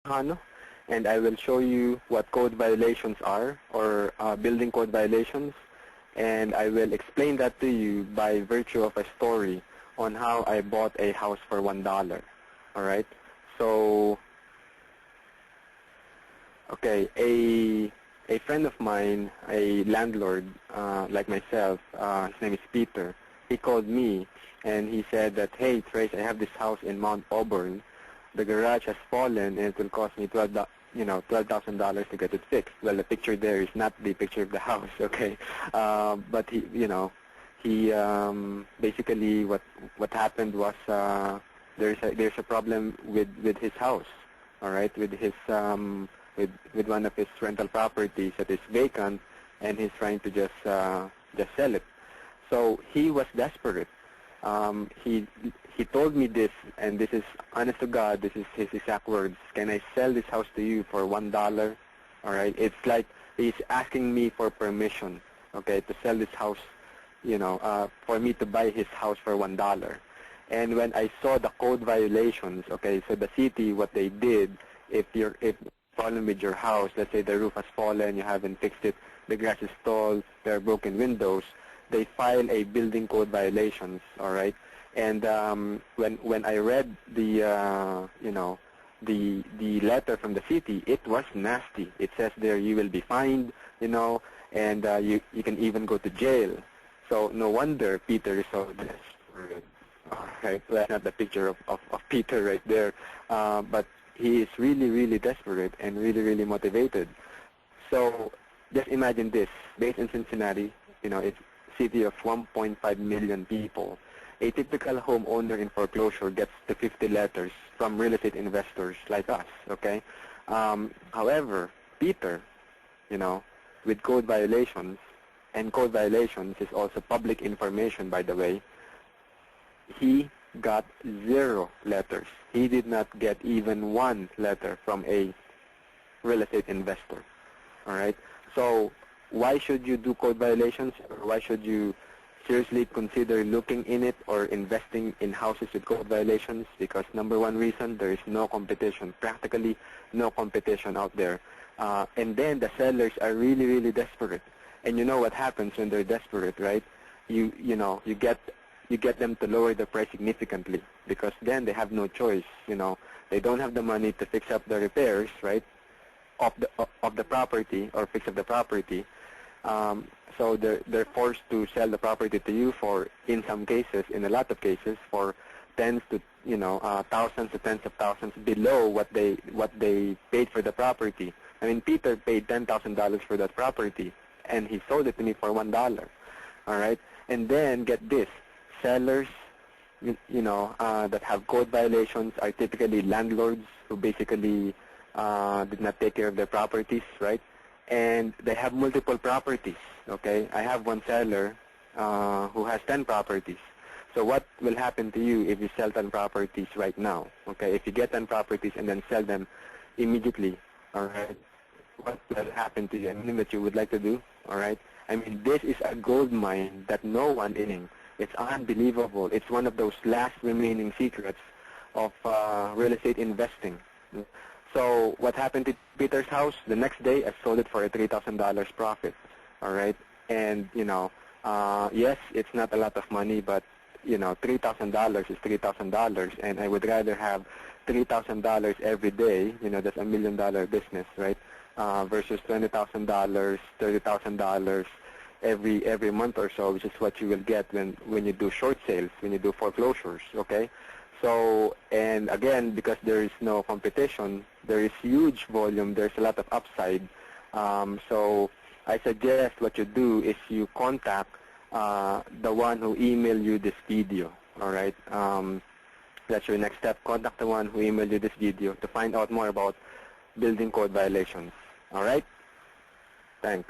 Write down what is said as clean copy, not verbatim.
Hano, and I will show you what code violations are, or building code violations, and I will explain that to you by virtue of a story on how I bought a house for $1. All right. So, okay, a friend of mine, a landlord like myself, his name is Peter. He called me and he said that, hey, Trace, I have this house in Mount Auburn. The garage has fallen and it will cost me $12,000 to get it fixed. Well, the picture there is not the picture of the house, okay? But he basically what happened was there's a problem with his house, all right, with his with one of his rental properties that is vacant, and he's trying to just sell it. So he was desperate. He told me this, and this is honest to God. This is his exact words. Can I sell this house to you for $1? All right. It's like he's asking me for permission, okay, to sell this house, for me to buy his house for $1. And when I saw the code violations, okay, so the city, what they did, if problem with your house, let's say the roof has fallen, you haven't fixed it, the grass is tall, there are broken windows, they file a building code violations, all right? And when I read the the letter from the city, it was nasty. It says there you will be fined, and you can even go to jail. So no wonder Peter is so desperate. All right, so that's not the picture of Peter right there, but he is really, really desperate and really, really motivated. So just imagine this: based in Cincinnati, it's city of 1.5 million people. A typical homeowner in foreclosure gets to 50 letters from real estate investors like us, okay? However, Peter, with code violations, and code violations is also public information, by the way, he got 0 letters. He did not get even 1 letter from a real estate investor, all right? So why should you do code violations, or why should you seriously consider looking in it or investing in houses with code violations? Because number one reason, there is no competition, practically no competition out there. And then the sellers are really, really desperate. And you know what happens when they're desperate, right? You get them to lower the price significantly, because then they have no choice. They don't have the money to fix up the repairs, right, of the property, or fix up the property. So they're forced to sell the property to you for, in some cases, in a lot of cases, for tens to thousands to tens of thousands below what they paid for the property. I mean, Peter paid $10,000 for that property, and he sold it to me for $1. All right, and then get this: sellers, that have code violations are typically landlords who basically did not take care of their properties, right? And they have multiple properties, okay? I have one seller who has 10 properties. So what will happen to you if you sell 10 properties right now, okay? If you get 10 properties and then sell them immediately, all right, what will happen to you? Anything that you would like to do, all right? I mean, this is a gold mine that no one in. It's unbelievable. It's one of those last remaining secrets of real estate investing. So what happened to Peter's house? The next day, I sold it for a $3,000 profit. All right, and yes, it's not a lot of money, but $3,000 is $3,000, and I would rather have $3,000 every day. That's $1 million business, right? Versus $20,000, $30,000 every month or so, which is what you will get when you do short sales, when you do foreclosures. Okay. So, and again, because there is no competition, there is huge volume, there's a lot of upside. So I suggest what you do is you contact the one who emailed you this video, all right? That's your next step. Contact the one who emailed you this video to find out more about building code violations, all right? Thanks.